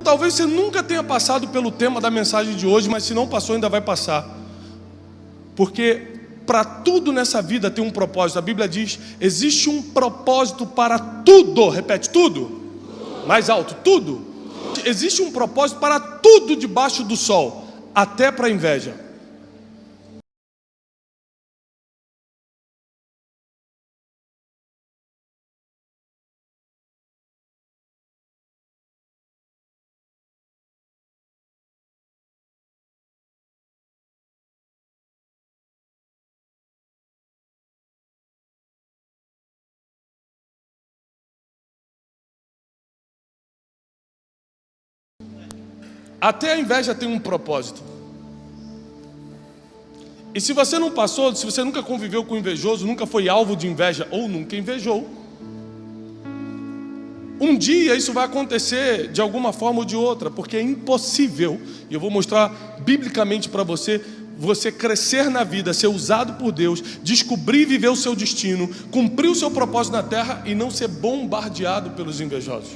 Talvez você nunca tenha passado pelo tema da mensagem de hoje, mas se não passou, ainda vai passar. Porque para tudo nessa vida tem um propósito. A Bíblia diz, existe um propósito para tudo. Repete, tudo. Mais alto, tudo. Existe um propósito para tudo debaixo do sol, até para a inveja. Até a inveja tem um propósito. E se você não passou, se você nunca conviveu com invejoso, nunca foi alvo de inveja ou nunca invejou, um dia isso vai acontecer de alguma forma ou de outra, porque é impossível, e eu vou mostrar biblicamente para você, você crescer na vida, ser usado por Deus, descobrir e viver o seu destino, cumprir o seu propósito na terra e não ser bombardeado pelos invejosos.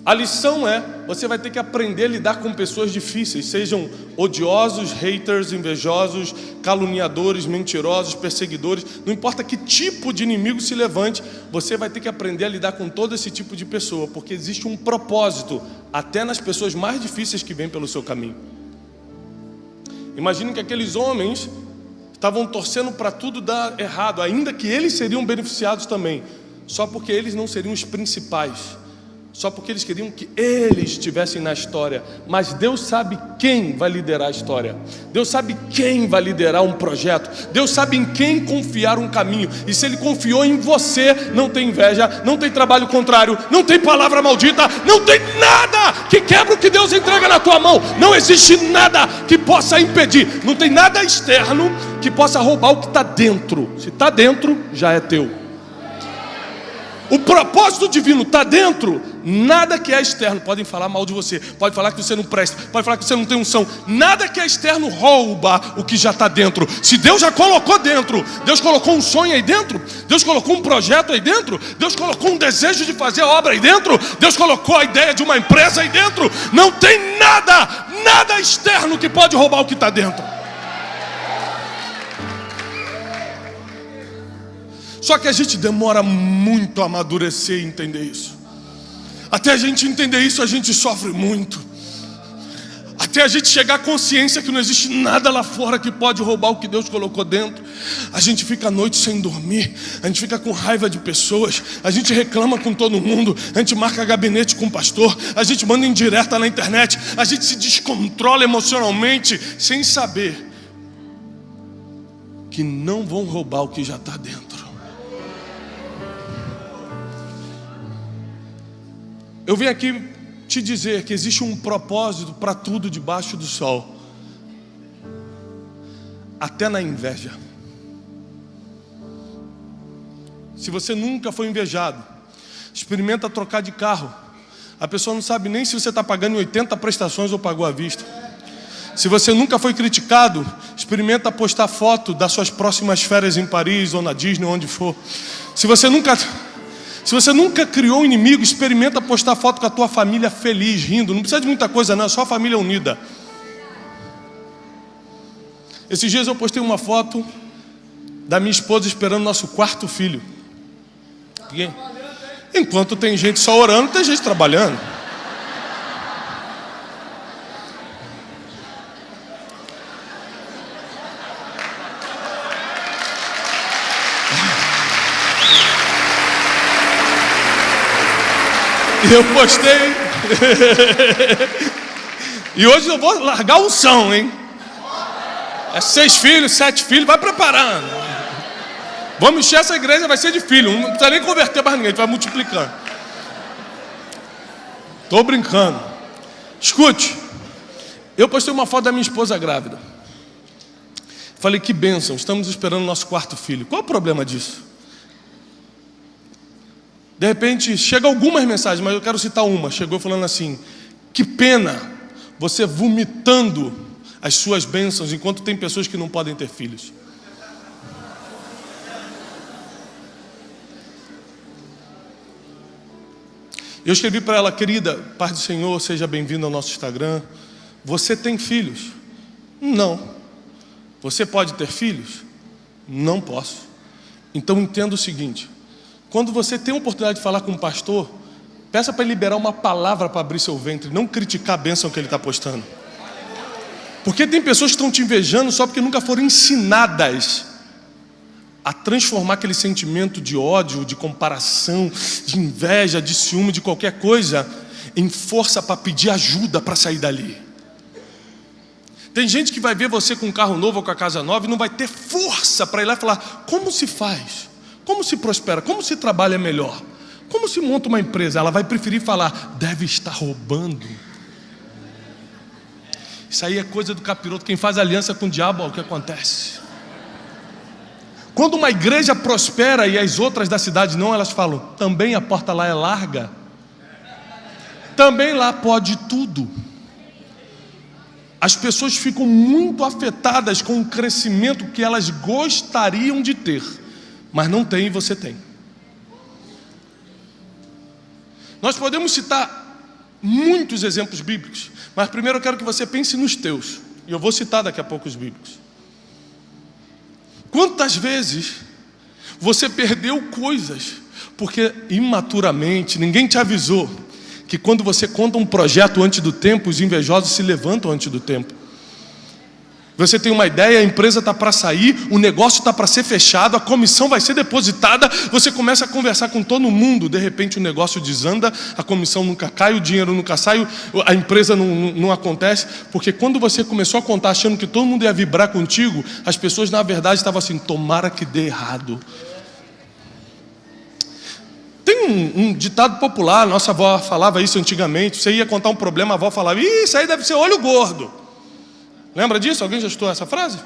A lição é, você vai ter que aprender a lidar com pessoas difíceis, sejam odiosos, haters, invejosos, caluniadores, mentirosos, perseguidores, não importa que tipo de inimigo se levante, você vai ter que aprender a lidar com todo esse tipo de pessoa, porque existe um propósito, até nas pessoas mais difíceis que vêm pelo seu caminho. Imagine que aqueles homens estavam torcendo para tudo dar errado, ainda que eles seriam beneficiados também, só porque eles não seriam os principais. Só porque eles queriam que eles estivessem na história. Mas Deus sabe quem vai liderar a história. Deus sabe quem vai liderar um projeto. Deus sabe em quem confiar um caminho. E se Ele confiou em você, não tem inveja, não tem trabalho contrário, não tem palavra maldita, não tem nada que quebra o que Deus entrega na tua mão. Não existe nada que possa impedir. Não tem nada externo que possa roubar o que está dentro. Se está dentro, já é teu. O propósito divino está dentro. Nada que é externo, podem falar mal de você, pode falar que você não presta, pode falar que você não tem unção. Nada que é externo rouba o que já está dentro. Se Deus já colocou dentro, Deus colocou um sonho aí dentro, Deus colocou um projeto aí dentro, Deus colocou um desejo de fazer a obra aí dentro, Deus colocou a ideia de uma empresa aí dentro. Não tem nada externo que pode roubar o que está dentro. Só que a gente demora muito a amadurecer e entender isso. Até a gente entender isso, a gente sofre muito. Até a gente chegar à consciência que não existe nada lá fora que pode roubar o que Deus colocou dentro. A gente fica a noite sem dormir, a gente fica com raiva de pessoas, a gente reclama com todo mundo, a gente marca gabinete com o pastor, a gente manda indireta na internet, a gente se descontrola emocionalmente, sem saber que não vão roubar o que já está dentro. Eu vim aqui te dizer que existe um propósito para tudo debaixo do sol. Até na inveja. Se você nunca foi invejado, experimenta trocar de carro. A pessoa não sabe nem se você está pagando em 80 prestações ou pagou à vista. Se você nunca foi criticado, experimenta postar foto das suas próximas férias em Paris ou na Disney, onde for. Se você nunca criou um inimigo, experimenta postar foto com a tua família feliz, rindo. Não precisa de muita coisa não, é só a família unida. Esses dias eu postei uma foto da minha esposa esperando nosso quarto filho. Enquanto tem gente só orando, tem gente trabalhando. E eu postei. E hoje eu vou largar o som, hein? É 6 filhos, 7 filhos, vai preparando. Vamos encher essa igreja, vai ser de filho. Não precisa nem converter mais ninguém, a gente vai multiplicando. Estou brincando. Escute, eu postei uma foto da minha esposa grávida. Falei, que bênção, estamos esperando o nosso quarto filho. Qual é o problema disso? De repente, chega algumas mensagens, mas eu quero citar uma. Chegou falando assim, que pena você vomitando as suas bênçãos, enquanto tem pessoas que não podem ter filhos. Eu escrevi para ela: querida, paz do Senhor, seja bem-vindo ao nosso Instagram. Você tem filhos? Não. Você pode ter filhos? Não posso. Então entenda o seguinte: quando você tem a oportunidade de falar com um pastor, peça para ele liberar uma palavra para abrir seu ventre, não criticar a bênção que ele está postando. Porque tem pessoas que estão te invejando só porque nunca foram ensinadas a transformar aquele sentimento de ódio, de comparação, de inveja, de ciúme, de qualquer coisa, em força para pedir ajuda para sair dali. Tem gente que vai ver você com um carro novo ou com a casa nova e não vai ter força para ir lá e falar: como se faz? Como se prospera? Como se trabalha melhor? Como se monta uma empresa? Ela vai preferir falar: deve estar roubando. Isso aí é coisa do capiroto. Quem faz aliança com o diabo, olha o que acontece. Quando uma igreja prospera e as outras da cidade não, elas falam: também a porta lá é larga, também lá pode tudo. As pessoas ficam muito afetadas com o crescimento que elas gostariam de ter, mas não tem e você tem. Nós podemos citar muitos exemplos bíblicos, mas primeiro eu quero que você pense nos teus, e eu vou citar daqui a pouco os bíblicos. Quantas vezes você perdeu coisas porque imaturamente ninguém te avisou que quando você conta um projeto antes do tempo, os invejosos se levantam antes do tempo. Você tem uma ideia, a empresa está para sair, o negócio está para ser fechado, a comissão vai ser depositada, você começa a conversar com todo mundo, de repente o negócio desanda, a comissão nunca cai, o dinheiro nunca sai, a empresa não acontece, porque quando você começou a contar achando que todo mundo ia vibrar contigo, as pessoas na verdade estavam assim: tomara que dê errado. Tem um ditado popular, nossa avó falava isso antigamente. Você ia contar um problema, a avó falava: ih, isso aí deve ser olho gordo. Lembra disso? Alguém já estudou essa frase?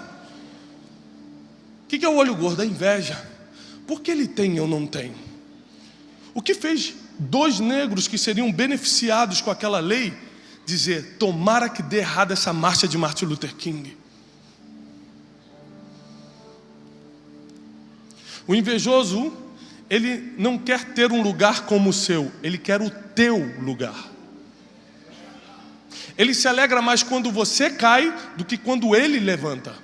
O que é o olho gordo? A inveja. Por que ele tem e eu não tenho? O que fez dois negros que seriam beneficiados com aquela lei dizer: tomara que dê errado essa marcha de Martin Luther King? O invejoso, ele não quer ter um lugar como o seu, ele quer o teu lugar. Ele se alegra mais quando você cai do que quando ele levanta.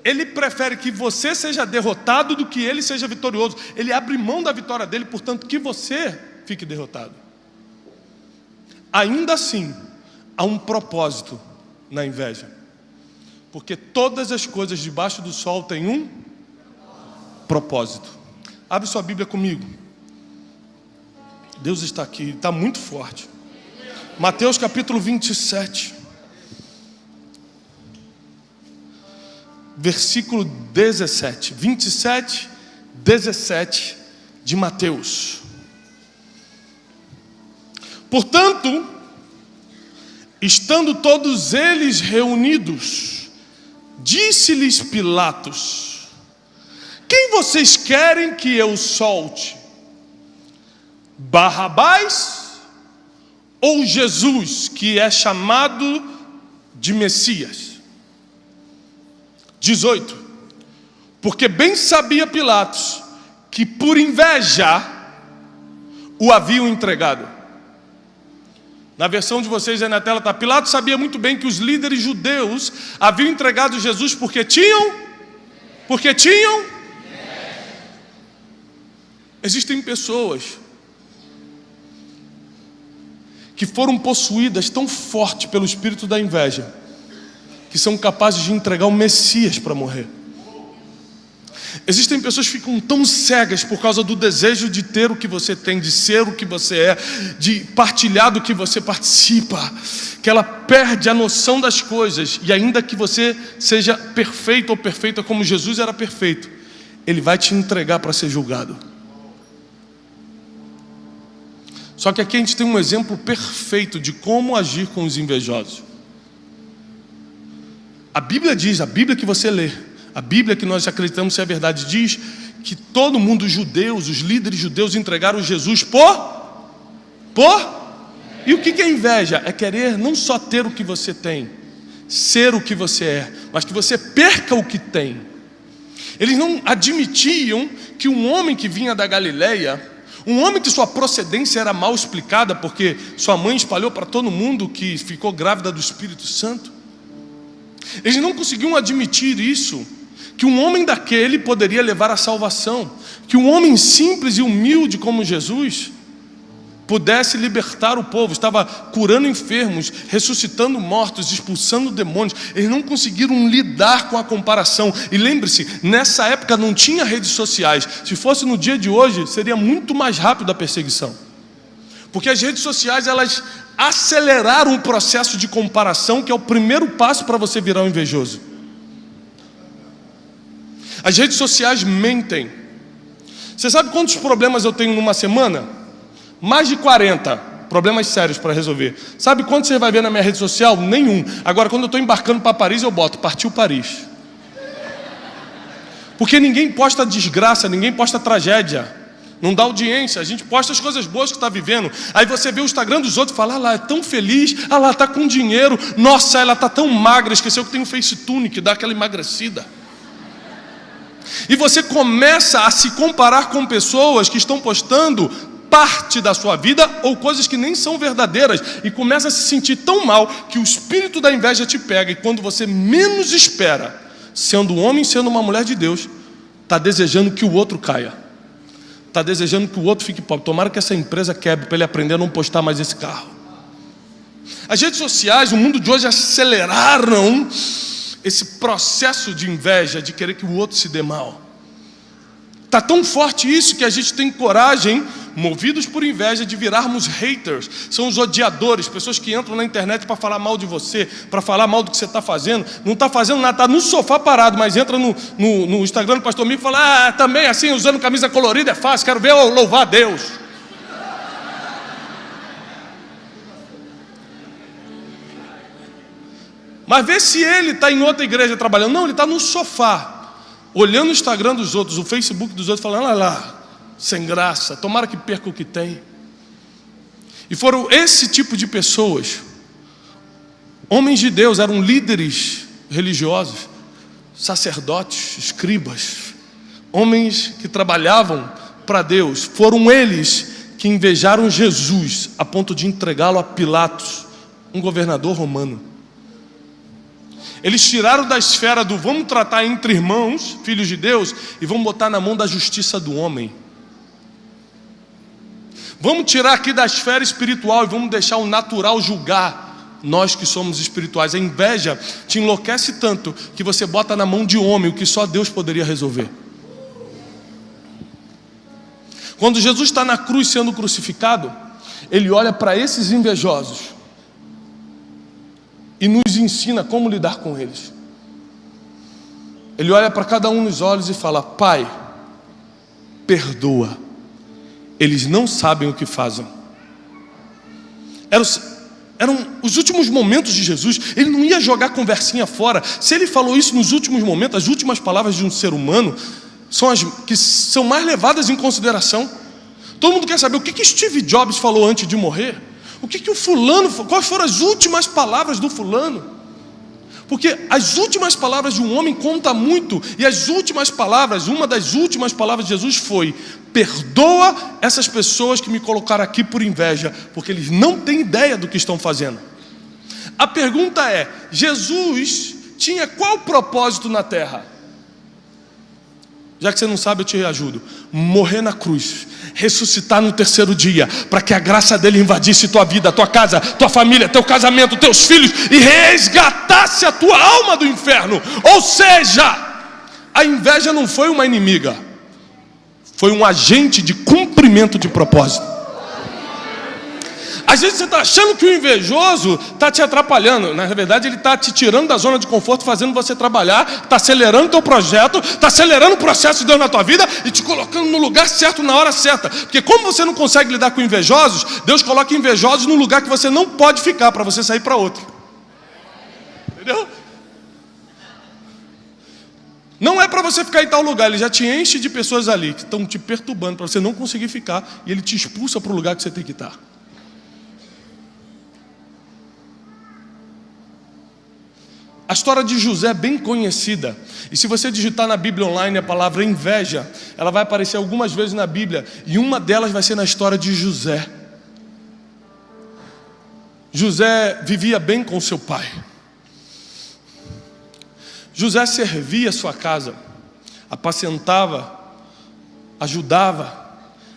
Ele prefere que você seja derrotado do que ele seja vitorioso. Ele abre mão da vitória dele, portanto que você fique derrotado. Ainda assim, há um propósito na inveja. Porque todas as coisas debaixo do sol têm um propósito. Abre sua Bíblia comigo. Deus está aqui, está muito forte. Mateus capítulo 27, versículo 17. 27, 17 de Mateus. Portanto, estando todos eles reunidos, disse-lhes Pilatos: quem vocês querem que eu solte? Barrabás ou Jesus, que é chamado de Messias? 18. Porque bem sabia Pilatos que por inveja o haviam entregado. Na versão de vocês aí na tela está: Pilatos sabia muito bem que os líderes judeus haviam entregado Jesus porque tinham. Existem pessoas que foram possuídas tão forte pelo espírito da inveja, que são capazes de entregar o Messias para morrer. Existem pessoas que ficam tão cegas por causa do desejo de ter o que você tem, de ser o que você é, de partilhar do que você participa, que ela perde a noção das coisas. E ainda que você seja perfeito ou perfeita como Jesus era perfeito, Ele vai te entregar para ser julgado. Só que aqui a gente tem um exemplo perfeito de como agir com os invejosos. A Bíblia diz, a Bíblia que você lê, a Bíblia que nós acreditamos ser a verdade, diz que todo mundo, os judeus, os líderes judeus entregaram Jesus E o que é inveja? É querer não só ter o que você tem, ser o que você é, mas que você perca o que tem. Eles não admitiam que um homem que vinha da Galileia, Um homem que sua procedência era mal explicada, porque sua mãe espalhou para todo mundo que ficou grávida do Espírito Santo. Eles não conseguiam admitir isso, que um homem daquele poderia levar a salvação, que um homem simples e humilde como Jesus pudesse libertar o povo. Estava curando enfermos, ressuscitando mortos, expulsando demônios. Eles não conseguiram lidar com a comparação. E lembre-se, nessa época não tinha redes sociais. Se fosse no dia de hoje, seria muito mais rápido a perseguição. Porque as redes sociais, elas aceleraram o processo de comparação, que é o primeiro passo para você virar um invejoso. As redes sociais mentem. Você sabe quantos problemas eu tenho numa semana? Mais de 40 problemas sérios para resolver. Sabe quanto você vai ver na minha rede social? Nenhum. Agora, quando eu estou embarcando para Paris, eu boto: partiu Paris. Porque ninguém posta desgraça, ninguém posta tragédia. Não dá audiência. A gente posta as coisas boas que está vivendo. Aí você vê o Instagram dos outros e fala: ah lá, é tão feliz, ah lá, está com dinheiro, nossa, ela está tão magra, esqueceu que tem um FaceTune que dá aquela emagrecida. E você começa a se comparar com pessoas que estão postando parte da sua vida ou coisas que nem são verdadeiras, e começa a se sentir tão mal que o espírito da inveja te pega, e quando você menos espera, sendo um homem, sendo uma mulher de Deus, está desejando que o outro caia, está desejando que o outro fique pobre. Tomara que essa empresa quebre para ele aprender a não postar mais esse carro. As redes sociais, o mundo de hoje, aceleraram esse processo de inveja, de querer que o outro se dê mal. Está tão forte isso que a gente tem coragem, movidos por inveja, de virarmos haters. São os odiadores, pessoas que entram na internet para falar mal de você, para falar mal do que você está fazendo. Não está fazendo nada, está no sofá parado, mas entra no Instagram do pastor Mico e fala: ah, também assim, usando camisa colorida é fácil, quero ver eu louvar a Deus. Mas vê se ele está em outra igreja trabalhando. Não, ele está no sofá, olhando o Instagram dos outros, o Facebook dos outros, falando: olha lá, sem graça, tomara que perca o que tem. E foram esse tipo de pessoas, homens de Deus, eram líderes religiosos, sacerdotes, escribas, homens que trabalhavam para Deus. Foram eles que invejaram Jesus a ponto de entregá-lo a Pilatos, um governador romano. Eles tiraram da esfera do vamos tratar entre irmãos, filhos de Deus, e vamos botar na mão da justiça do homem. Vamos tirar aqui da esfera espiritual e vamos deixar o natural julgar nós que somos espirituais. A inveja te enlouquece tanto que você bota na mão de homem o que só Deus poderia resolver. Quando Jesus está na cruz sendo crucificado, ele olha para esses invejosos e nos ensina como lidar com eles. Ele olha para cada um nos olhos e fala: Pai, perdoa, eles não sabem o que fazem. Eram os últimos momentos de Jesus. Ele não ia jogar conversinha fora. Se ele falou isso nos últimos momentos, as últimas palavras de um ser humano são as que são mais levadas em consideração. Todo mundo quer saber o que Steve Jobs falou antes de morrer. O que o fulano, quais foram as últimas palavras do fulano? Porque as últimas palavras de um homem contam muito. E as últimas palavras, uma das últimas palavras de Jesus foi: perdoa essas pessoas que me colocaram aqui por inveja, porque eles não têm ideia do que estão fazendo. A pergunta é: Jesus tinha qual propósito na terra? Já que você não sabe, eu te ajudo. Morrer na cruz, ressuscitar no terceiro dia, para que a graça dele invadisse tua vida, tua casa, tua família, teu casamento, teus filhos, e resgatasse a tua alma do inferno. Ou seja, a inveja não foi uma inimiga, foi um agente de cumprimento de propósito. Às vezes você está achando que o invejoso está te atrapalhando. Na verdade, ele está te tirando da zona de conforto, fazendo você trabalhar, está acelerando o teu projeto, está acelerando o processo de Deus na tua vida e te colocando no lugar certo, na hora certa. Porque como você não consegue lidar com invejosos, Deus coloca invejosos no lugar que você não pode ficar, para você sair para outro. Entendeu? Não é para você ficar em tal lugar, ele já te enche de pessoas ali que estão te perturbando para você não conseguir ficar, e ele te expulsa para o lugar que você tem que estar. A história de José é bem conhecida. E se você digitar na Bíblia online a palavra inveja, ela vai aparecer algumas vezes na Bíblia. E uma delas vai ser na história de José. José vivia bem com seu pai. José servia a sua casa, apacentava, ajudava.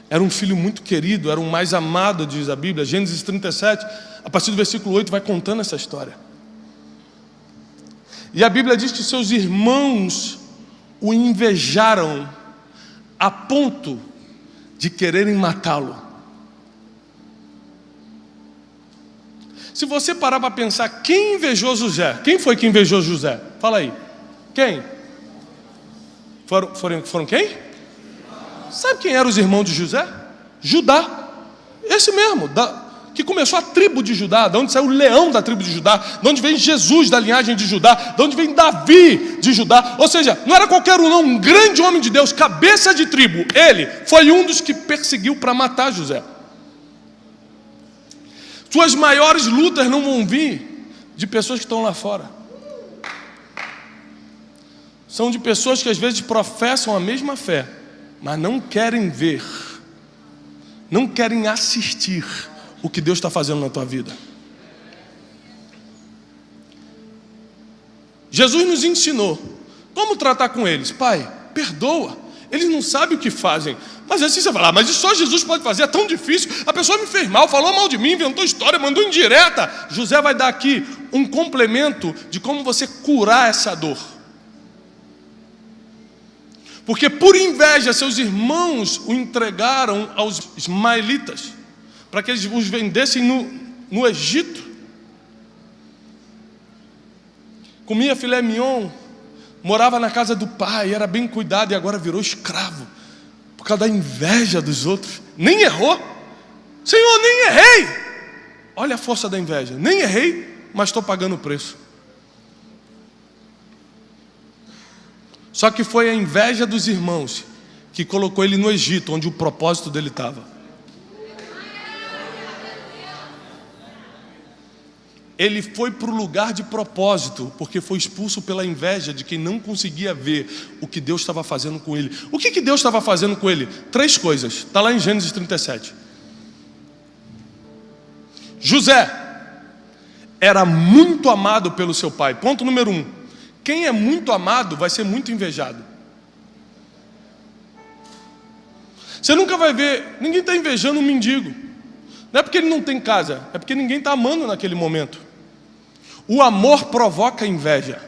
Era um filho muito querido, era o mais amado, diz a Bíblia. Gênesis 37, a partir do versículo 8, vai contando essa história. E a Bíblia diz que seus irmãos o invejaram a ponto de quererem matá-lo. Se você parar para pensar, quem invejou José? Quem foi que invejou José? Fala aí. Quem? Foram quem? Sabe quem eram os irmãos de José? Judá. Esse mesmo, que começou a tribo de Judá, de onde saiu o leão da tribo de Judá, de onde vem Jesus da linhagem de Judá, de onde vem Davi de Judá. Ou seja, não era qualquer um não, um grande homem de Deus, cabeça de tribo. Ele foi um dos que perseguiu para matar José. Suas maiores lutas não vão vir de pessoas que estão lá fora. São de pessoas que às vezes professam a mesma fé, mas não querem ver, não querem assistir o que Deus está fazendo na tua vida. Jesus nos ensinou como tratar com eles. Pai, perdoa, eles não sabem o que fazem. Mas assim você fala, mas isso só Jesus pode fazer, é tão difícil. A pessoa me fez mal, falou mal de mim, inventou história, mandou indireta. José vai dar aqui um complemento de como você curar essa dor. Porque por inveja seus irmãos o entregaram aos ismaelitas, para que eles os vendessem no Egito. Comia filé mignon, morava na casa do pai, era bem cuidado e agora virou escravo, por causa da inveja dos outros. Nem errou. Senhor, nem errei. Olha a força da inveja. Nem errei, mas estou pagando o preço. Só que foi a inveja dos irmãos que colocou ele no Egito, onde o propósito dele estava. Ele foi para o lugar de propósito, porque foi expulso pela inveja de quem não conseguia ver o que Deus estava fazendo com ele. O que Deus estava fazendo com ele? 3 coisas, está lá em Gênesis 37. José era muito amado pelo seu pai. Ponto número 1. Quem é muito amado vai ser muito invejado. Você nunca vai ver, ninguém está invejando um mendigo. Não é porque ele não tem casa, é porque ninguém está amando naquele momento. O amor provoca inveja.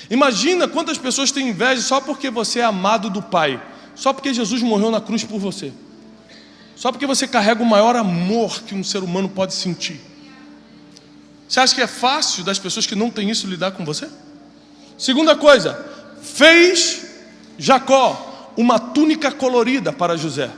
Imagina quantas pessoas têm inveja só porque você é amado do Pai, só porque Jesus morreu na cruz por você, só porque você carrega o maior amor que um ser humano pode sentir. Você acha que é fácil das pessoas que não têm isso lidar com você? Segunda coisa, fez Jacó uma túnica colorida para José.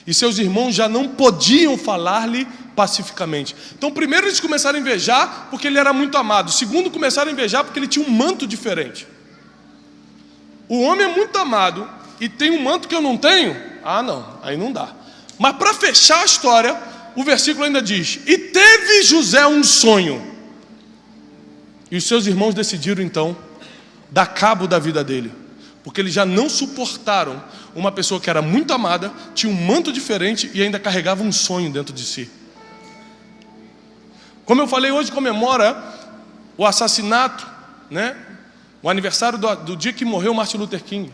E seus irmãos já não podiam falar-lhe pacificamente. Então primeiro eles começaram a invejar porque ele era muito amado. Segundo, começaram a invejar porque ele tinha um manto diferente. O homem é muito amado e tem um manto que eu não tenho? Ah não, aí não dá. Mas para fechar a história, o versículo ainda diz: e teve José um sonho. E os seus irmãos decidiram então dar cabo da vida dele, porque eles já não suportaram uma pessoa que era muito amada, tinha um manto diferente e ainda carregava um sonho dentro de si. Como eu falei, hoje comemora o assassinato, né? O aniversário do dia que morreu Martin Luther King.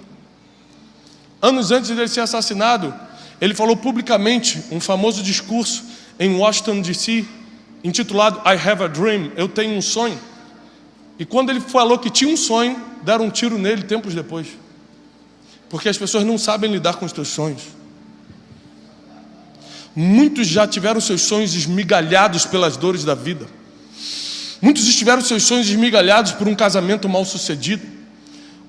Anos antes de ele ser assassinado, ele falou publicamente um famoso discurso em Washington, D.C., intitulado I Have a Dream, eu tenho um sonho. E quando ele falou que tinha um sonho, deram um tiro nele tempos depois. Porque as pessoas não sabem lidar com os teus sonhos. Muitos já tiveram seus sonhos esmigalhados pelas dores da vida. Muitos tiveram seus sonhos esmigalhados por um casamento mal sucedido.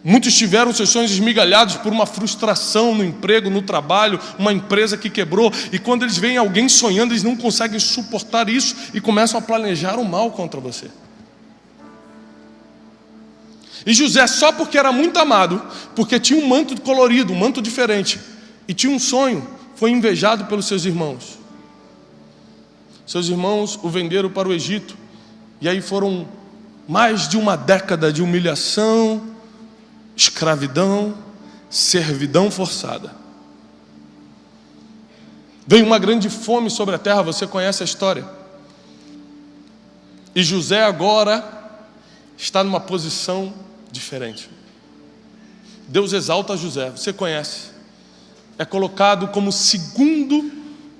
Muitos tiveram seus sonhos esmigalhados por uma frustração no emprego, no trabalho, uma empresa que quebrou. E quando eles veem alguém sonhando, eles não conseguem suportar isso e começam a planejar o mal contra você. E José, só porque era muito amado, porque tinha um manto colorido, um manto diferente, e tinha um sonho, foi invejado pelos seus irmãos. Seus irmãos o venderam para o Egito, e aí foram Mais de uma década de humilhação, escravidão, servidão forçada. Veio uma grande fome sobre a terra, você conhece a história. E José agora está numa posição diferente. Deus exalta José, você conhece. É colocado como segundo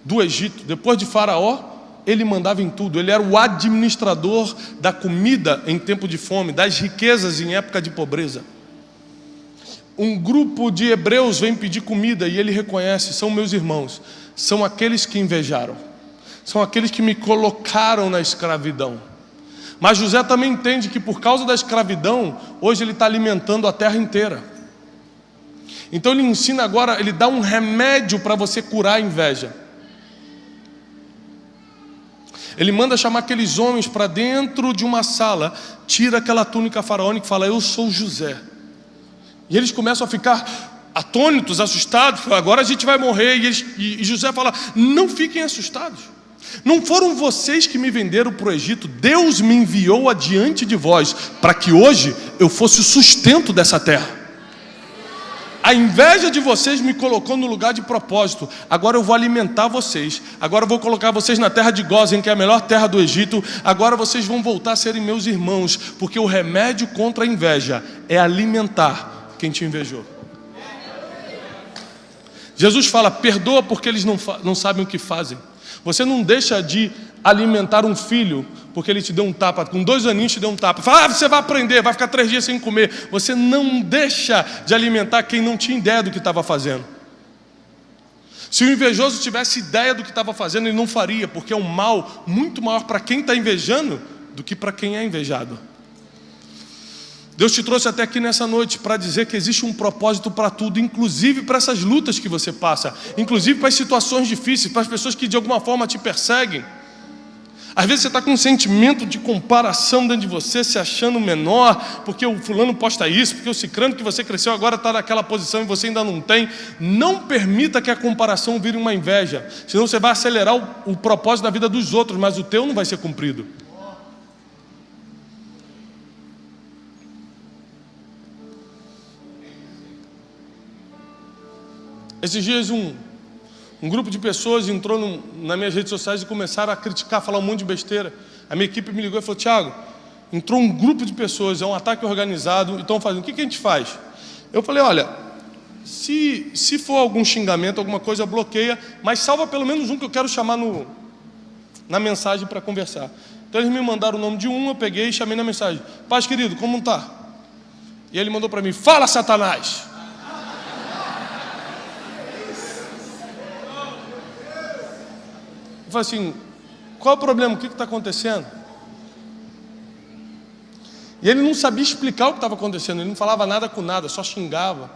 do Egito. Depois de Faraó, ele mandava em tudo. Ele era o administrador da comida em tempo de fome, das riquezas em época de pobreza. Um grupo de hebreus vem pedir comida e ele reconhece: são meus irmãos, são aqueles que invejaram, são aqueles que me colocaram na escravidão. Mas José também entende que por causa da escravidão, hoje ele está alimentando a terra inteira. Então ele ensina agora, ele dá um remédio para você curar a inveja. Ele manda chamar aqueles homens para dentro de uma sala, tira aquela túnica faraônica e fala: eu sou José. E eles começam a ficar atônitos, assustados. Agora a gente vai morrer. E José fala: não fiquem assustados. Não foram vocês que me venderam para o Egito. Deus me enviou adiante de vós para que hoje eu fosse o sustento dessa terra. A inveja de vocês me colocou no lugar de propósito. Agora eu vou alimentar vocês. Agora eu vou colocar vocês na terra de Gósen, que é a melhor terra do Egito. Agora vocês vão voltar a serem meus irmãos, porque o remédio contra a inveja é alimentar quem te invejou. Jesus fala: perdoa porque eles não sabem o que fazem. Você não deixa de alimentar um filho porque ele te deu um tapa, com 2 aninhos te deu um tapa. Fala: você vai aprender, vai ficar 3 dias sem comer. Você não deixa de alimentar quem não tinha ideia do que estava fazendo. Se o invejoso tivesse ideia do que estava fazendo, ele não faria, porque é um mal muito maior para quem está invejando do que para quem é invejado. Deus te trouxe até aqui nessa noite para dizer que existe um propósito para tudo, inclusive para essas lutas que você passa, inclusive para as situações difíceis, para as pessoas que de alguma forma te perseguem. Às vezes você está com um sentimento de comparação dentro de você, se achando menor, porque o fulano posta isso, porque o cicrano que você cresceu agora está naquela posição e você ainda não tem. Não permita que a comparação vire uma inveja, senão você vai acelerar o propósito da vida dos outros, mas o teu não vai ser cumprido. Esses dias um grupo de pessoas entrou nas minhas redes sociais e começaram a criticar, falar um monte de besteira. A minha equipe me ligou e falou: Thiago, entrou um grupo de pessoas, é um ataque organizado, e estão fazendo, o que a gente faz? Eu falei: olha, se for algum xingamento, alguma coisa, bloqueia, mas salva pelo menos um que eu quero chamar na mensagem para conversar. Então eles me mandaram o nome de um, eu peguei e chamei na mensagem: Paz querido, como está? E ele mandou para mim: fala, Satanás! Eu falei assim: qual é o problema? O que está acontecendo? E ele não sabia explicar o que estava acontecendo. Ele não falava nada com nada, só xingava.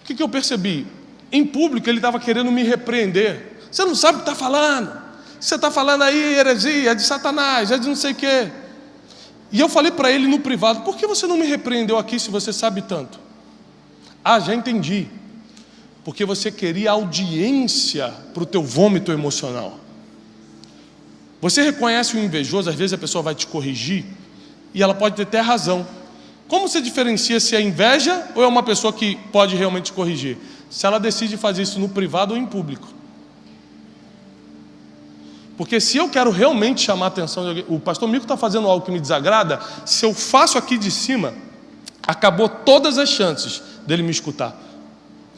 O que eu percebi? Em público ele estava querendo me repreender. Você não sabe o que está falando. Você está falando aí heresia, é de Satanás, é de não sei o quê. E eu falei para ele no privado: por que você não me repreendeu aqui se você sabe tanto? Ah, já entendi. Porque você queria audiência para o teu vômito emocional. Você reconhece o invejoso, às vezes a pessoa vai te corrigir e ela pode ter até razão. Como você diferencia se é inveja ou é uma pessoa que pode realmente te corrigir? Se ela decide fazer isso no privado ou em público. Porque se eu quero realmente chamar a atenção de alguém, o pastor Mico está fazendo algo que me desagrada, se eu faço aqui de cima, acabou todas as chances dele me escutar.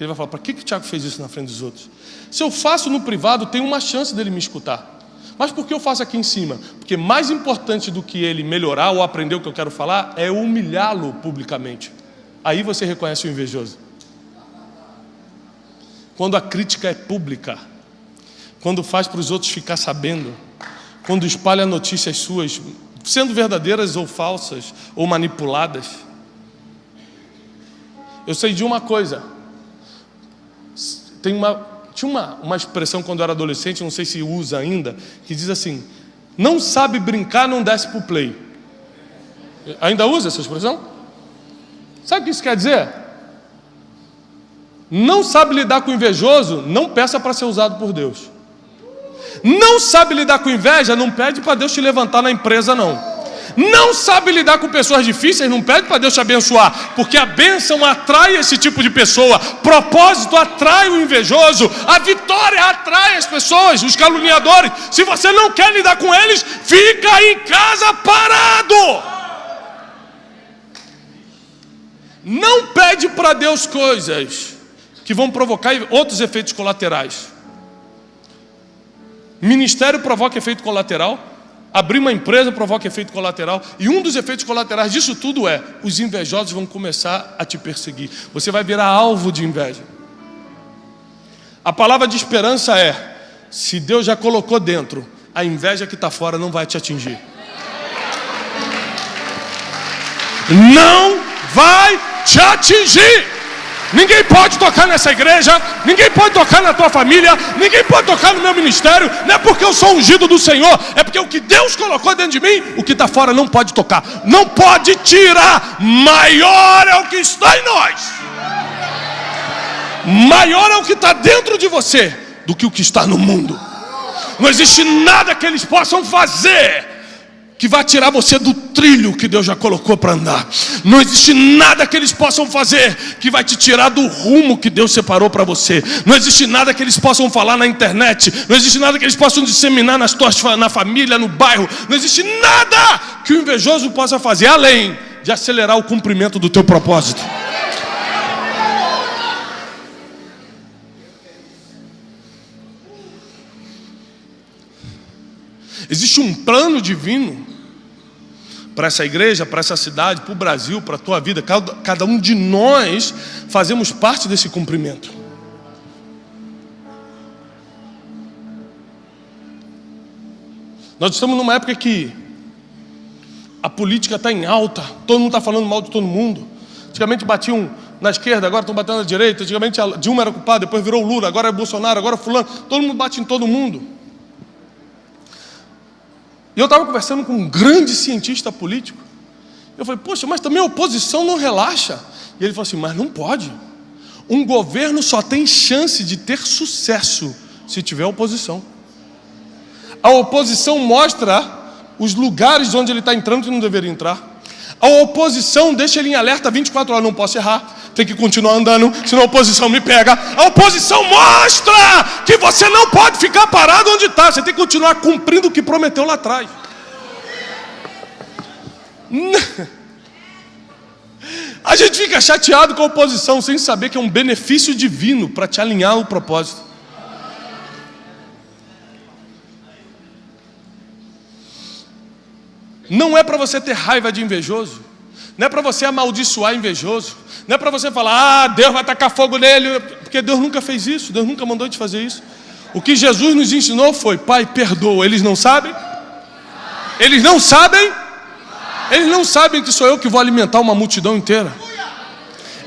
Ele vai falar: para que o Thiago fez isso na frente dos outros? Se eu faço no privado, tem uma chance dele me escutar. Mas por que eu faço aqui em cima? Porque mais importante do que ele melhorar ou aprender o que eu quero falar é humilhá-lo publicamente. Aí você reconhece o invejoso. Quando a crítica é pública, quando faz para os outros ficar sabendo, quando espalha notícias suas, sendo verdadeiras ou falsas, ou manipuladas. Eu sei de uma coisa. Tinha uma expressão quando eu era adolescente, não sei se usa ainda, que diz assim: não sabe brincar, não desce pro play. Ainda usa essa expressão? Sabe o que isso quer dizer? Não sabe lidar com o invejoso, não peça para ser usado por Deus. Não sabe lidar com inveja, não pede para Deus te levantar na empresa, não. Não sabe lidar com pessoas difíceis, não pede para Deus te abençoar, porque a bênção atrai esse tipo de pessoa, propósito atrai o invejoso, a vitória atrai as pessoas, os caluniadores. Se você não quer lidar com eles, fica em casa parado. Não pede para Deus coisas que vão provocar outros efeitos colaterais. Ministério provoca efeito colateral, abrir uma empresa provoca efeito colateral, e um dos efeitos colaterais disso tudo é: os invejosos vão começar a te perseguir, você vai virar alvo de inveja. A palavra de esperança é: se Deus já colocou dentro, a inveja que está fora não vai te atingir. Não vai te atingir. Ninguém pode tocar nessa igreja, ninguém pode tocar na tua família, ninguém pode tocar no meu ministério. Não é porque eu sou ungido do Senhor, é porque o que Deus colocou dentro de mim, o que está fora não pode tocar, não pode tirar. Maior é o que está em nós, maior é o que está dentro de você do que o que está no mundo. Não existe nada que eles possam fazer que vai tirar você do trilho que Deus já colocou para andar. Não existe nada que eles possam fazer que vai te tirar do rumo que Deus separou para você. Não existe nada que eles possam falar na internet. Não existe nada que eles possam disseminar na família, no bairro. Não existe nada que o invejoso possa fazer além de acelerar o cumprimento do teu propósito. Existe um plano divino para essa igreja, para essa cidade, para o Brasil, para a tua vida. Cada um de nós fazemos parte desse cumprimento. Nós estamos numa época que a política está em alta, todo mundo está falando mal de todo mundo. Antigamente batiam na esquerda, agora estão batendo na direita. Antigamente a Dilma era culpada, depois virou o Lula, agora é Bolsonaro, agora é fulano. Todo mundo bate em todo mundo. E eu estava conversando com um grande cientista político. Eu falei: poxa, mas também a oposição não relaxa. E ele falou assim: mas não pode. Um governo só tem chance de ter sucesso se tiver oposição. A oposição mostra os lugares onde ele está entrando e não deveria entrar. A oposição deixa ele em alerta 24 horas. Não posso errar, tem que continuar andando, senão a oposição me pega. A oposição mostra que você não pode ficar parado onde está. Você tem que continuar cumprindo o que prometeu lá atrás. A gente fica chateado com a oposição sem saber que é um benefício divino para te alinhar ao propósito. Não é para você ter raiva de invejoso, não é para você amaldiçoar invejoso, não é para você falar: ah, Deus vai tacar fogo nele, porque Deus nunca fez isso, Deus nunca mandou te fazer isso. O que Jesus nos ensinou foi: Pai, perdoa. Eles não sabem? Eles não sabem? Eles não sabem que sou eu que vou alimentar uma multidão inteira.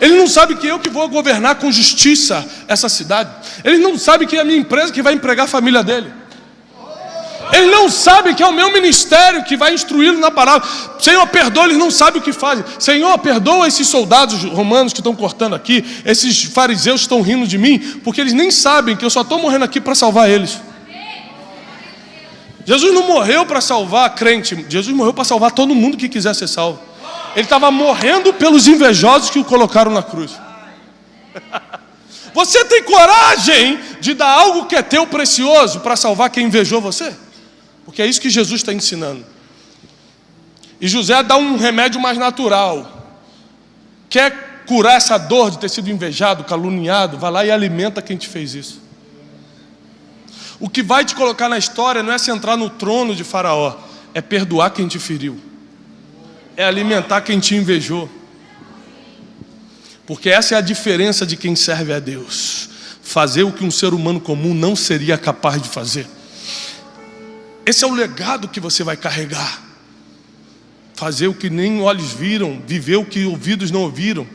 Eles não sabem que eu que vou governar com justiça essa cidade. Eles não sabem que é a minha empresa que vai empregar a família dele. Eles não sabem que é o meu ministério que vai instruí-lo na palavra. Senhor, perdoa, eles não sabem o que fazem. Senhor, perdoa esses soldados romanos que estão cortando aqui, esses fariseus que estão rindo de mim, porque eles nem sabem que eu só estou morrendo aqui para salvar eles. Jesus não morreu para salvar crente, Jesus morreu para salvar todo mundo que quiser ser salvo. Ele estava morrendo pelos invejosos que o colocaram na cruz. Você tem coragem de dar algo que é teu precioso para salvar quem invejou você? Porque é isso que Jesus está ensinando. E José dá um remédio mais natural. Quer curar essa dor de ter sido invejado, caluniado? Vai lá e alimenta quem te fez isso. O que vai te colocar na história não é sentar no trono de Faraó, é perdoar quem te feriu, é alimentar quem te invejou. Porque essa é a diferença de quem serve a Deus: fazer o que um ser humano comum não seria capaz de fazer. Esse é o legado que você vai carregar. Fazer o que nem olhos viram, viver o que ouvidos não ouviram,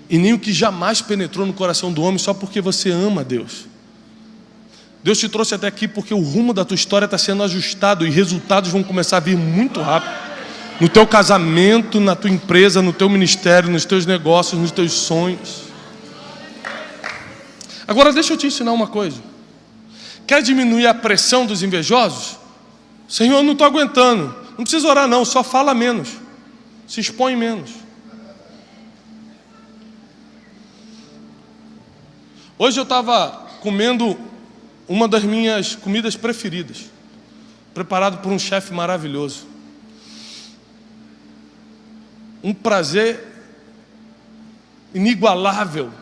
e nem o que jamais penetrou no coração do homem, só porque você ama a Deus. Deus te trouxe até aqui porque o rumo da tua história está sendo ajustado e resultados vão começar a vir muito rápido. No teu casamento, na tua empresa, no teu ministério, nos teus negócios, nos teus sonhos. Agora deixa eu te ensinar uma coisa. Quer diminuir a pressão dos invejosos? Senhor, eu não estou aguentando. Não precisa orar não, só fala menos. Se expõe menos. Hoje eu estava comendo uma das minhas comidas preferidas, preparado por um chefe maravilhoso. Um prazer inigualável.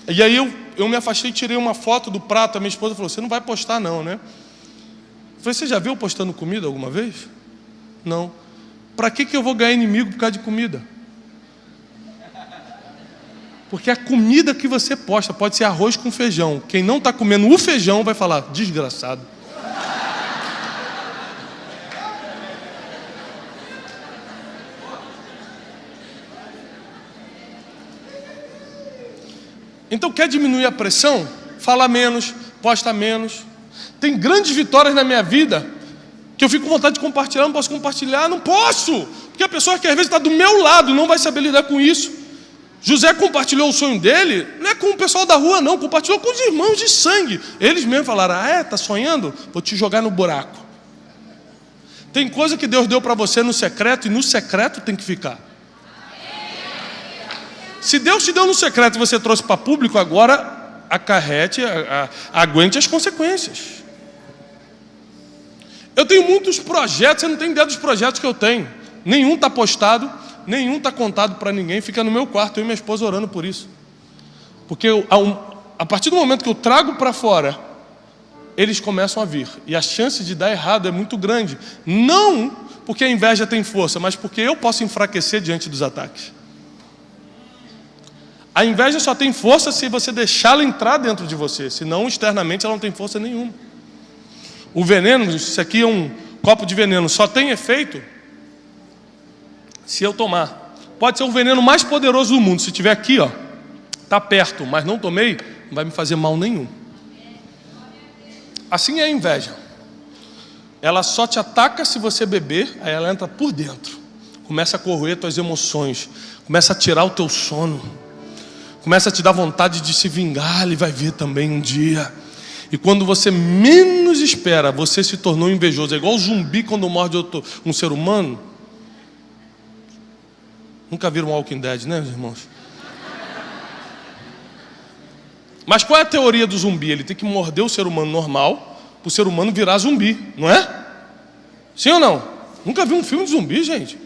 E aí eu me afastei e tirei uma foto do prato. A minha esposa falou, você não vai postar não, né? Eu falei, você já viu eu postando comida alguma vez? Não. Para que eu vou ganhar inimigo por causa de comida? Porque a comida que você posta pode ser arroz com feijão. Quem não está comendo o feijão vai falar, desgraçado. Então quer diminuir a pressão? Fala menos, posta menos. Tem grandes vitórias na minha vida que eu fico com vontade de compartilhar, não posso compartilhar, não posso. Porque a pessoa que às vezes está do meu lado não vai saber lidar com isso. José compartilhou o sonho dele, não é com o pessoal da rua não, compartilhou com os irmãos de sangue. Eles mesmos falaram, tá sonhando? Vou te jogar no buraco. Tem coisa que Deus deu para você no secreto e no secreto tem que ficar. Se Deus te deu no secreto e você trouxe para público, agora acarrete, aguente as consequências. Eu tenho muitos projetos, você não tem ideia dos projetos que eu tenho. Nenhum está postado, nenhum está contado para ninguém, fica no meu quarto, eu e minha esposa orando por isso. Porque a partir do momento que eu trago para fora, eles começam a vir. E a chance de dar errado é muito grande. Não porque a inveja tem força, mas porque eu posso enfraquecer diante dos ataques. A inveja só tem força se você deixá-la entrar dentro de você, senão externamente ela não tem força nenhuma. O veneno, isso aqui é um copo de veneno, só tem efeito se eu tomar. Pode ser o veneno mais poderoso do mundo, se estiver aqui, está perto, mas não tomei, não vai me fazer mal nenhum. Assim é a inveja. Ela só te ataca se você beber, aí ela entra por dentro, começa a corroer tuas emoções, começa a tirar o teu sono, começa a te dar vontade de se vingar, ele vai ver também um dia. E quando você menos espera, você se tornou invejoso. É igual o zumbi quando morde um ser humano. Nunca viram Walking Dead, né, irmãos? Mas qual é a teoria do zumbi? Ele tem que morder o ser humano normal, para o ser humano virar zumbi, não é? Sim ou não? Nunca vi um filme de zumbi, gente?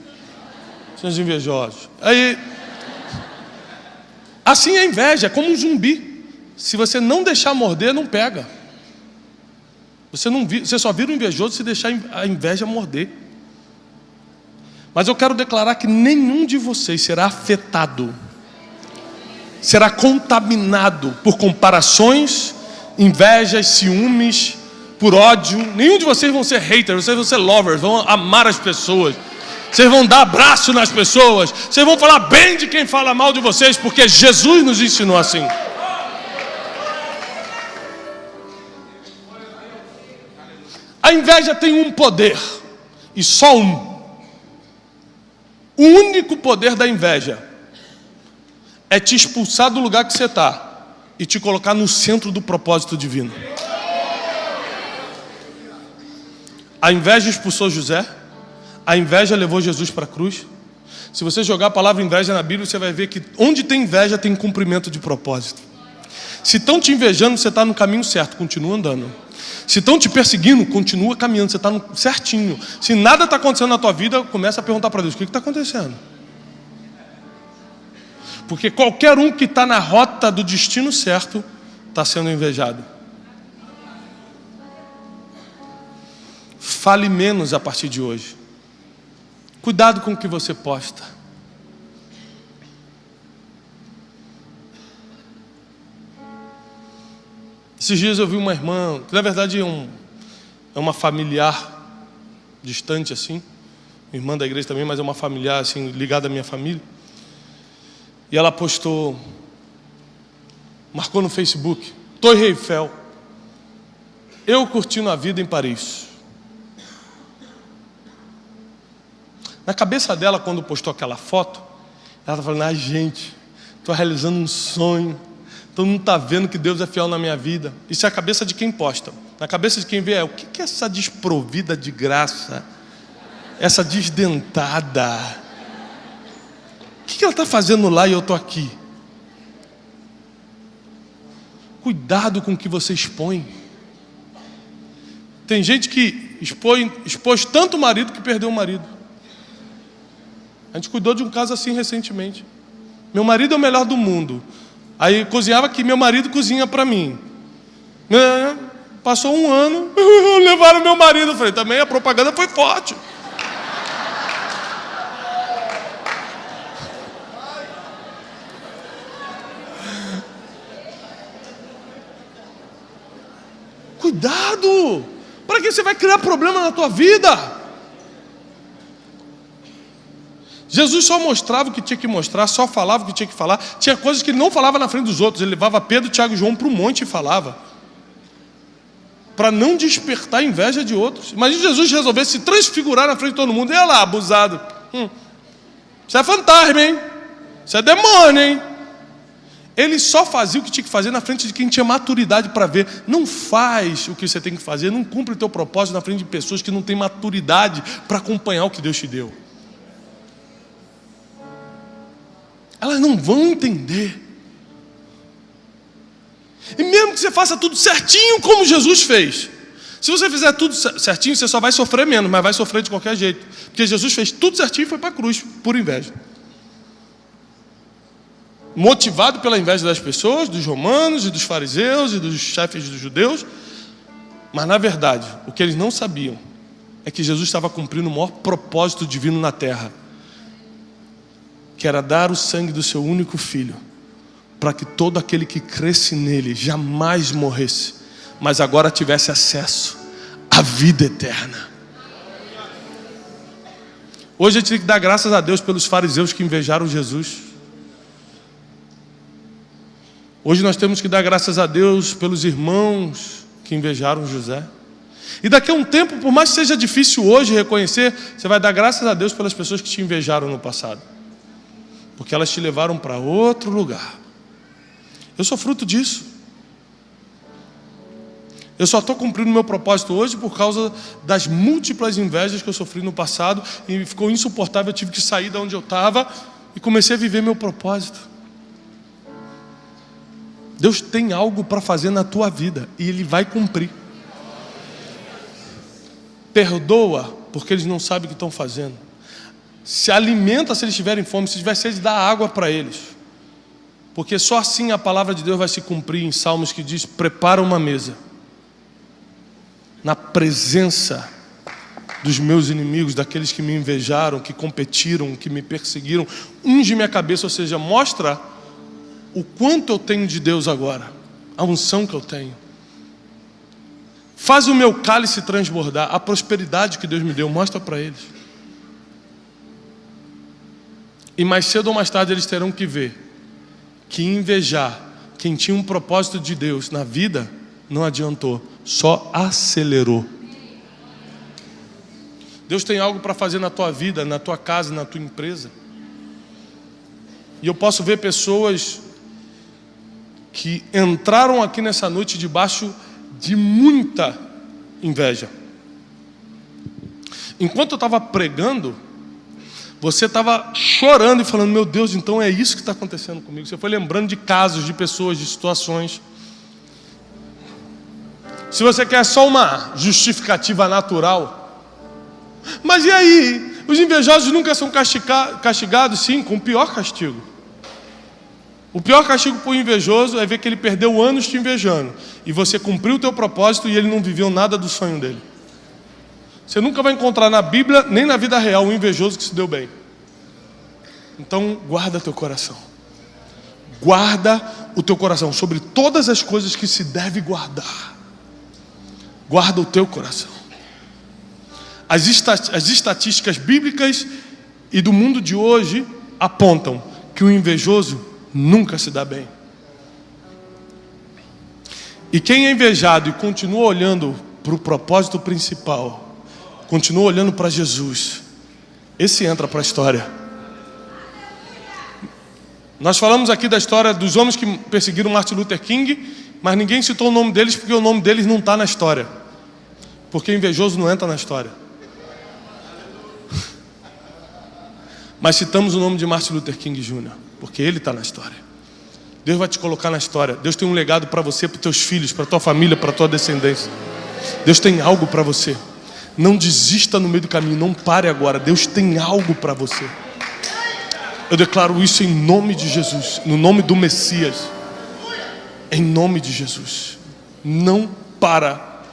São invejosos. Aí, assim é a inveja, é como um zumbi. Se você não deixar morder, não pega. Você só vira um invejoso se deixar a inveja morder. Mas eu quero declarar que nenhum de vocês será afetado, será contaminado por comparações, invejas, ciúmes, por ódio. Nenhum de vocês vão ser haters, vocês vão ser lovers, vão amar as pessoas. Vocês vão dar abraço nas pessoas, vocês vão falar bem de quem fala mal de vocês, porque Jesus nos ensinou assim. A inveja tem um poder, e só um. O único poder da inveja é te expulsar do lugar que você está e te colocar no centro do propósito divino. A inveja expulsou José, a inveja levou Jesus para a cruz. Se você jogar a palavra inveja na Bíblia, você vai ver que onde tem inveja tem cumprimento de propósito. Se estão te invejando, você está no caminho certo, continua andando. Se estão te perseguindo, continua caminhando, você está certinho. Se nada está acontecendo na tua vida, começa a perguntar para Deus, o que está acontecendo? Porque qualquer um que está na rota do destino certo, está sendo invejado. Fale menos a partir de hoje. Cuidado com o que você posta. Esses dias eu vi uma irmã, que na verdade é uma familiar distante assim, irmã da igreja também, mas é uma familiar assim, ligada à minha família. E ela postou, marcou no Facebook, Torre Eiffel, eu curtindo a vida em Paris. Na cabeça dela, quando postou aquela foto, ela estava falando, gente, estou realizando um sonho, Todo mundo está vendo que Deus é fiel na minha vida. Isso é a cabeça de quem posta. Na cabeça de quem vê o que é essa desprovida de graça? Essa desdentada? O que ela está fazendo lá e eu estou aqui? Cuidado com o que você expõe. Tem gente que expôs tanto o marido que perdeu o marido. A gente cuidou de um caso assim recentemente. Meu marido é o melhor do mundo. Aí cozinhava aqui, meu marido cozinha para mim. Passou um ano, levaram meu marido. Eu falei, também a propaganda foi forte. Cuidado! Para que você vai criar problema na tua vida? Jesus só mostrava o que tinha que mostrar, só falava o que tinha que falar. Tinha coisas que ele não falava na frente dos outros. Ele levava Pedro, Tiago e João para o monte e falava. Para não despertar a inveja de outros. Imagina Jesus resolver se transfigurar na frente de todo mundo. E olha lá, abusado. Isso é fantasma, hein? Isso é demônio, hein? Ele só fazia o que tinha que fazer na frente de quem tinha maturidade para ver. Não faz o que você tem que fazer. Não cumpre o teu propósito na frente de pessoas que não têm maturidade para acompanhar o que Deus te deu. Elas não vão entender. E mesmo que você faça tudo certinho como Jesus fez, se você fizer tudo certinho, você só vai sofrer menos, mas vai sofrer de qualquer jeito. Porque Jesus fez tudo certinho e foi para a cruz, por inveja. Motivado pela inveja das pessoas, dos romanos e dos fariseus e dos chefes dos judeus. Mas na verdade, o que eles não sabiam é que Jesus estava cumprindo o maior propósito divino na terra, que era dar o sangue do seu único filho, para que todo aquele que cresce nele jamais morresse, mas agora tivesse acesso à vida eterna. Hoje a gente tem que dar graças a Deus pelos fariseus que invejaram Jesus. Hoje nós temos que dar graças a Deus pelos irmãos que invejaram José. E daqui a um tempo, por mais que seja difícil hoje reconhecer, você vai dar graças a Deus pelas pessoas que te invejaram no passado, porque elas te levaram para outro lugar. Eu sou fruto disso. Eu só estou cumprindo o meu propósito hoje por causa das múltiplas invejas que eu sofri no passado, e ficou insuportável, eu tive que sair de onde eu estava e comecei a viver meu propósito. Deus tem algo para fazer na tua vida e Ele vai cumprir. Perdoa, porque eles não sabem o que estão fazendo. Se alimenta se eles tiverem fome, se tiver sede, dá água para eles. Porque só assim a palavra de Deus vai se cumprir em Salmos, que diz: prepara uma mesa na presença dos meus inimigos, daqueles que me invejaram, que competiram, que me perseguiram. Unge minha cabeça, ou seja, mostra o quanto eu tenho de Deus agora, a unção que eu tenho. Faz o meu cálice transbordar, a prosperidade que Deus me deu, mostra para eles. E mais cedo ou mais tarde eles terão que ver que invejar quem tinha um propósito de Deus na vida não adiantou, só acelerou. Deus tem algo para fazer na tua vida, na tua casa, na tua empresa. E eu posso ver pessoas que entraram aqui nessa noite debaixo de muita inveja. Enquanto eu estava pregando, você estava chorando e falando: meu Deus, então é isso que está acontecendo comigo. Você foi lembrando de casos, de pessoas, de situações. Se você quer só uma justificativa natural, mas e aí? Os invejosos nunca são castigados? Sim, com o pior castigo. O pior castigo para o invejoso é ver que ele perdeu anos te invejando, e você cumpriu o teu propósito e ele não viveu nada do sonho dele. Você nunca vai encontrar na Bíblia, nem na vida real, um invejoso que se deu bem. Então guarda teu coração. Guarda o teu coração sobre todas as coisas que se deve guardar. Guarda o teu coração. As estatísticas bíblicas e do mundo de hoje apontam que o invejoso nunca se dá bem. E quem é invejado e continua olhando para o propósito principal, continua olhando para Jesus, esse entra para a história. Nós falamos aqui da história dos homens que perseguiram Martin Luther King, mas ninguém citou o nome deles porque o nome deles não está na história. Porque invejoso não entra na história. Mas citamos o nome de Martin Luther King Jr., porque ele está na história. Deus vai te colocar na história. Deus tem um legado para você, para os teus filhos, para a tua família, para a tua descendência. Deus tem algo para você. Não desista no meio do caminho, não pare agora. Deus tem algo para você. Eu declaro isso em nome de Jesus, no nome do Messias. Em nome de Jesus. Não para.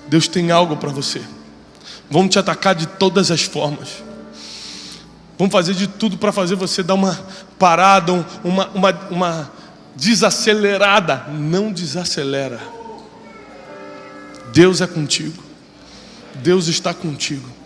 Deus tem algo para você. Vamos te atacar de todas as formas. Vamos fazer de tudo para fazer você dar uma parada, uma desacelerada. Não desacelera. Deus é contigo. Deus está contigo.